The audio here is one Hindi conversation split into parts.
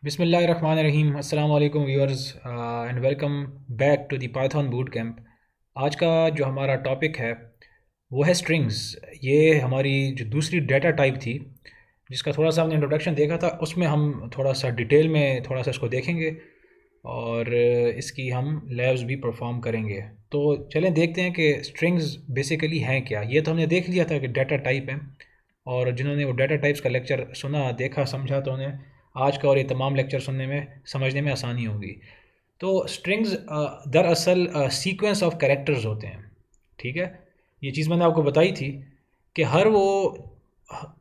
बिस्मिल्लाहिर्रहमानिर्रहीम। अस्सलाम वालेकुम viewers and welcome back to the Python boot camp. आज का जो हमारा टॉपिक है वो है स्ट्रिंग्स। ये हमारी जो दूसरी डेटा टाइप थी जिसका थोड़ा सा हमने इंट्रोडक्शन देखा था, उसमें हम थोड़ा सा डिटेल में थोड़ा सा इसको देखेंगे और इसकी हम लैब्स भी परफॉर्म करेंगे। तो चलें देखते हैं कि स्ट्रिंग्स बेसिकली हैं क्या। ये तो हमने देख लिया था कि डेटा टाइप है, और जिन्होंने वो डाटा टाइप्स का लेक्चर सुना, देखा, समझा, तो उन्हें आज का और ये तमाम लेक्चर सुनने में, समझने में आसानी होगी। तो स्ट्रिंग्स दरअसल सीक्वेंस ऑफ कैरेक्टर्स होते हैं। ठीक है, ये चीज़ मैंने आपको बताई थी कि हर वो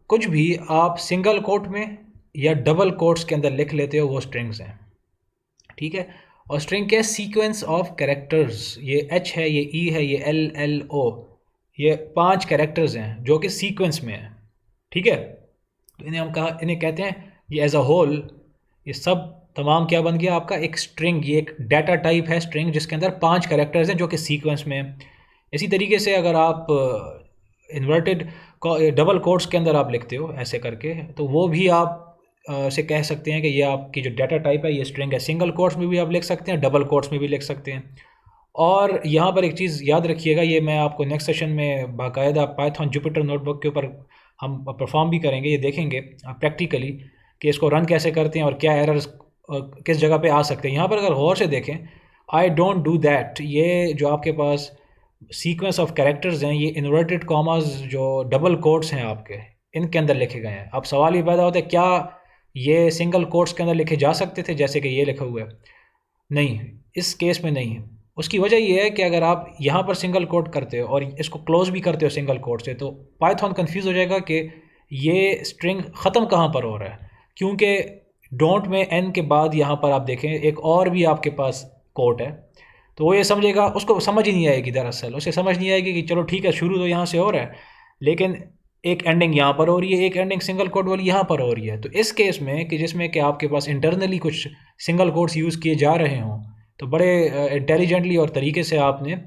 कुछ भी आप सिंगल कोट में या डबल कोट्स के अंदर लिख लेते हो वो स्ट्रिंग्स हैं। ठीक है, और स्ट्रिंग के सीक्वेंस ऑफ कैरेक्टर्स, ये एच है, ये ई है, ये एल एल ओ, ये 5 कैरेक्टर्स हैं जो कि सीक्वेंस में हैं। ठीक है, तो इन्हें कहते हैं, ये एज अ होल, ये सब तमाम क्या बन गया आपका एक स्ट्रिंग। ये एक डाटा टाइप है स्ट्रिंग जिसके अंदर 5 कैरेक्टर्स हैं जो कि सीक्वेंस में हैं। इसी तरीके से अगर आप इन्वर्टेड डबल कोट्स के अंदर आप लिखते हो ऐसे करके, तो वो भी आप से कह सकते हैं कि ये आपकी जो डाटा टाइप है ये स्ट्रिंग है। सिंगल कोट्स में भी आप लिख सकते हैं, डबल कोट्स में भी लिख सकते हैं। और यहाँ पर एक चीज़ याद रखिएगा, ये मैं आपको नेक्स्ट सेशन में बाकायदा पाइथन जुपिटर नोटबुक के ऊपर हम परफॉर्म भी करेंगे, ये देखेंगे प्रैक्टिकली कि इसको रन कैसे करते हैं और क्या एरर्स किस जगह पे आ सकते हैं। यहाँ पर अगर गौर से देखें, आई डोंट डू दैट, ये जो आपके पास सीक्वेंस ऑफ कैरेक्टर्स हैं, ये इन्वर्टेड कॉमास जो डबल कोट्स हैं आपके, इनके अंदर लिखे गए हैं। अब सवाल ये पैदा होता है, क्या ये सिंगल कोट्स के अंदर लिखे जा सकते थे जैसे कि ये लिखा हुआ है? नहीं, इस केस में नहीं। उसकी वजह ये है कि अगर आप यहाँ पर सिंगल कोट करते हो और इसको क्लोज भी करते हो सिंगल कोट से, तो पाइथन कंफ्यूज हो जाएगा कि ये स्ट्रिंग ख़त्म कहाँ पर हो रहा है, क्योंकि डोंट में एन के बाद यहाँ पर आप देखें एक और भी आपके पास कोट है। तो वो ये समझेगा, उसको समझ ही नहीं आएगी, दरअसल उसे समझ नहीं आएगी कि चलो ठीक है, शुरू तो यहाँ से हो रहा है, लेकिन एक एंडिंग यहाँ पर हो रही है, एक एंडिंग सिंगल कोट वाली यहाँ पर हो रही है। तो इस केस में कि जिसमें कि आपके पास इंटरनली कुछ सिंगल कोट्स यूज़ किए जा रहे हों, तो बड़े इंटेलिजेंटली और तरीके से आपने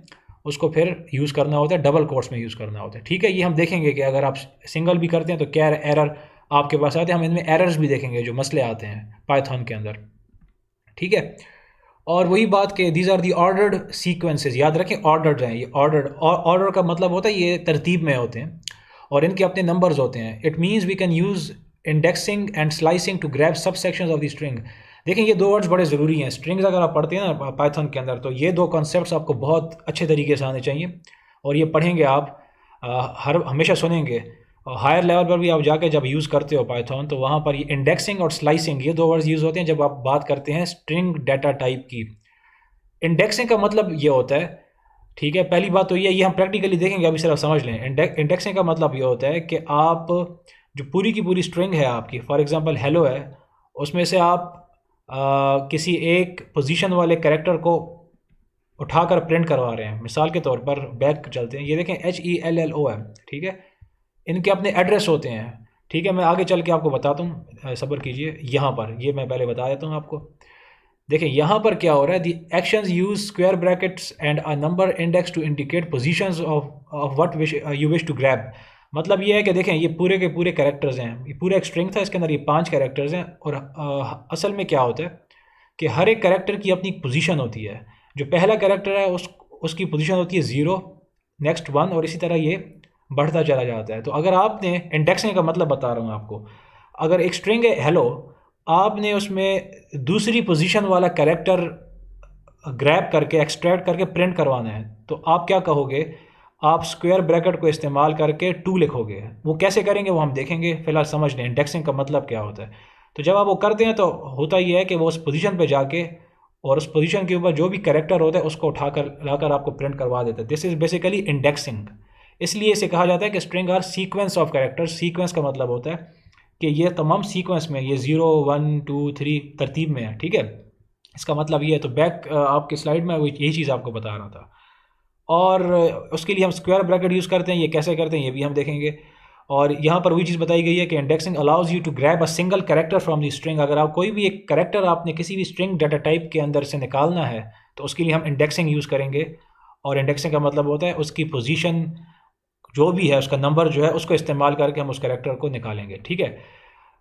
उसको फिर यूज़ करना होता है, डबल कोट्स में यूज़ करना होता है। ठीक है, ये हम देखेंगे कि अगर आप सिंगल भी करते हैं तो क्या एरर आपके पास आते हैं। हम इनमें एरर्स भी देखेंगे जो मसले आते हैं पाइथन के अंदर। ठीक है, और वही बात कि these are the ordered sequences, याद रखें ऑर्डर्ड हैं ये। ऑर्डर का मतलब होता है ये तरतीब में होते हैं और इनके अपने नंबर्स होते हैं। It means we can use indexing and slicing to grab sub sections of the string. देखें, ये 2 वर्ड्स बड़े ज़रूरी हैं। स्ट्रिंग्स अगर आप पढ़ते हैं ना पाइथन के अंदर, तो ये 2 कॉन्सेप्ट्स आपको बहुत अच्छे तरीके से आने चाहिए, और ये पढ़ेंगे आप, हर हमेशा सुनेंगे। और हायर लेवल पर भी आप जाके जब यूज़ करते हो पाइथन, तो वहाँ पर ये इंडेक्सिंग और स्लाइसिंग, ये 2 वर्ड्स यूज़ होते हैं जब आप बात करते हैं स्ट्रिंग डाटा टाइप की। इंडेक्सिंग का मतलब ये होता है, ठीक है, पहली बात तो ये हम प्रैक्टिकली देखेंगे, अभी सिर्फ समझ लें। इंडेक्सिंग का मतलब ये होता है कि आप जो पूरी की पूरी स्ट्रिंग है आपकी, फॉर एग्जांपल हेलो है, उसमें से आप किसी एक पोजीशन वाले कैरेक्टर को उठाकर प्रिंट करवा रहे हैं। मिसाल के तौर पर बैक चलते हैं, ये देखें HELLO है, ठीक है, इनके अपने एड्रेस होते हैं। ठीक है, मैं आगे चल के आपको बताता हूँ, सब्र कीजिए। यहाँ पर ये मैं पहले बता देता हूँ आपको। देखिए यहाँ पर क्या हो रहा है, the actions use square brackets and a number index to indicate positions of what you wish to grab. मतलब ये है कि देखें, ये पूरे के पूरे कैरेक्टर्स हैं, ये पूरा एक स्ट्रिंग था, इसके अंदर ये 5 कैरेक्टर्स हैं, और असल में क्या होता है कि हर एक कैरेक्टर की अपनी पोजीशन होती है। जो पहला कैरेक्टर है उसकी पोजीशन होती है 0, नेक्स्ट 1, और इसी तरह ये बढ़ता चला जाता है। तो अगर आपने इंडेक्सिंग का मतलब बता रहा हूँ आपको, अगर एक स्ट्रिंग है हेलो, आपने उसमें दूसरी पोजीशन वाला कैरेक्टर ग्रैब करके एक्सट्रैक्ट करके प्रिंट करवाना है, तो आप क्या कहोगे, आप स्क्वायर ब्रैकेट को इस्तेमाल करके 2 लिखोगे। वो कैसे करेंगे वो हम देखेंगे, फिलहाल समझ लें इंडेक्सिंग का मतलब क्या होता है। तो जब आप वो करते हैं तो होता ये है कि वो उस पोजीशन पे जाके और उस पोजीशन के ऊपर जो भी कैरेक्टर होता है उसको उठाकर लाकर आपको प्रिंट करवा देता है। This is basically indexing. इसलिए इसे कहा जाता है कि string are sequence of characters. Sequence का मतलब होता है कि ये तमाम सीक्वेंस में, ये 0 1 2 3 तरतीब में है। ठीक है, इसका मतलब ये है। तो बैक आपकी स्लाइड में यही चीज़ आपको बता रहा था। और उसके लिए हम स्क्वायर ब्रैकेट यूज़ करते हैं, ये कैसे करते हैं ये भी हम देखेंगे। और यहाँ पर वही चीज़ बताई गई है कि indexing allows you to grab a single character from the string. अगर आप कोई भी एक कैरेक्टर आपने किसी भी स्ट्रिंग डाटा टाइप के अंदर से निकालना है, तो उसके लिए हम इंडेक्सिंग यूज़ करेंगे। और इंडेक्सिंग का मतलब होता है उसकी पोजीशन जो भी है, उसका नंबर जो है, उसको इस्तेमाल करके हम उस कैरेक्टर को निकालेंगे। ठीक है,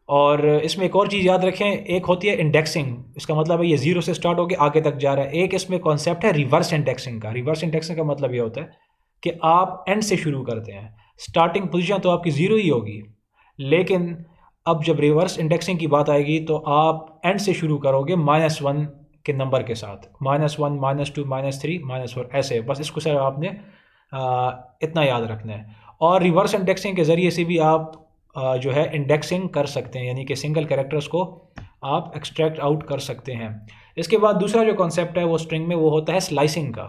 और इसमें एक और चीज़ याद रखें, एक होती है इंडेक्सिंग, इसका मतलब है ये ज़ीरो से स्टार्ट होकर आगे तक जा रहा है। एक इसमें कॉन्सेप्ट है रिवर्स इंडेक्सिंग का। रिवर्स इंडेक्सिंग का मतलब ये होता है कि आप एंड से शुरू करते हैं, स्टार्टिंग पोजीशन तो आपकी ज़ीरो ही होगी, लेकिन अब जब रिवर्स इंडेक्सिंग की बात आएगी तो आप एंड से शुरू करोगे -1 के नंबर के साथ, -1 -2 -3 -4 ऐसे। बस इसको सर आपने इतना याद रखना है। और रिवर्स इंडेक्सिंग के ज़रिए से भी आप जो है इंडेक्सिंग कर सकते हैं, यानी कि सिंगल कैरेक्टर्स को आप एक्सट्रैक्ट आउट कर सकते हैं। इसके बाद दूसरा जो कॉन्सेप्ट है वो स्ट्रिंग में वो होता है स्लाइसिंग का।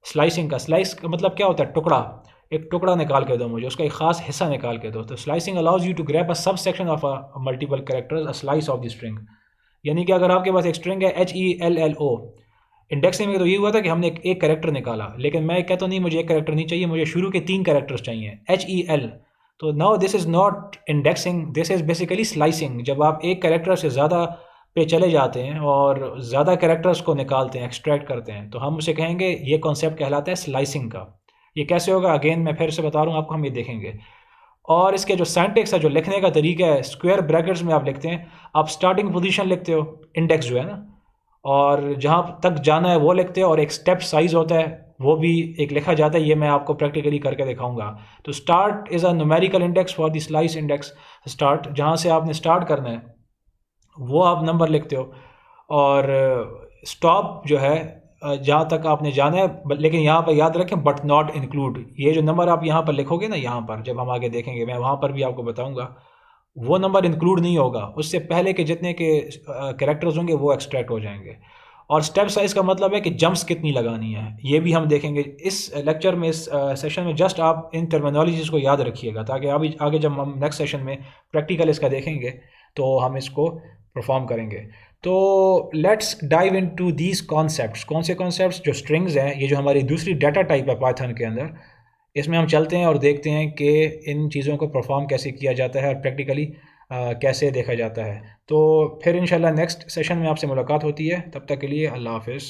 स्लाइस का मतलब क्या होता है? टुकड़ा। एक टुकड़ा निकाल के दो मुझे, उसका एक ख़ास हिस्सा निकाल के दो। तो slicing allows you to grab a sub section of a multiple characters, a slice of the string. यानी कि अगर आपके पास एक स्ट्रिंग है HELLO, इंडेक्सिंग में तो ये हुआ था कि हमने एक कैरेक्टर निकाला, लेकिन मैं कहता नहीं मुझे एक कैरेक्टर नहीं चाहिए, मुझे शुरू के 3 कैरेक्टर्स चाहिए, HEL। तो now this is not indexing, this is basically slicing. जब आप एक कैरेक्टर से ज़्यादा पे चले जाते हैं और ज़्यादा कैरेक्टर्स को निकालते हैं, एक्सट्रैक्ट करते हैं, तो हम उसे कहेंगे, ये कॉन्सेप्ट कहलाता है स्लाइसिंग का। ये कैसे होगा, अगेन मैं फिर से बता रहा हूँ आपको, हम ये देखेंगे। और इसके जो सिंटैक्स है, जो लिखने का तरीका है, स्क्वायर ब्रैकेट्स में आप लिखते हैं। आप स्टार्टिंग पोजीशन लिखते हो, इंडेक्स जो है ना, और जहाँ तक जाना है वो लिखते हो, और एक स्टेप साइज़ होता है वो भी एक लिखा जाता है। ये मैं आपको प्रैक्टिकली करके दिखाऊंगा। तो start is a numerical index for the slice index. Start, जहाँ से आपने स्टार्ट करना है वो आप नंबर लिखते हो, और स्टॉप जो है जहाँ तक आपने जाना है। लेकिन यहाँ पर याद रखें, बट नॉट इंक्लूड। ये जो नंबर आप यहाँ पर लिखोगे ना, यहाँ पर जब हम आगे देखेंगे, मैं वहाँ पर भी आपको बताऊँगा, वो नंबर इंक्लूड नहीं होगा। उससे पहले के जितने के कैरेक्टर्स होंगे वो एक्सट्रैक्ट हो जाएंगे। और स्टेप साइज़ का मतलब है कि जंप्स कितनी लगानी है, ये भी हम देखेंगे इस लेक्चर में, इस सेशन में। जस्ट आप इन टर्मिनोलॉजीज़ को याद रखिएगा, ताकि अभी आगे जब हम नेक्स्ट सेशन में प्रैक्टिकल इसका देखेंगे तो हम इसको परफॉर्म करेंगे। तो let's dive into these concepts. कौन से कॉन्सेप्ट्स? जो स्ट्रिंग्स हैं, ये जो हमारी दूसरी डाटा टाइप है पाइथन के अंदर, इसमें हम चलते हैं और देखते हैं कि इन चीज़ों को परफॉर्म कैसे किया जाता है और प्रैक्टिकली कैसे देखा जाता है। तो फिर इंशाल्लाह नेक्स्ट सेशन में आपसे मुलाकात होती है। तब तक के लिए अल्लाह हाफ़िज़।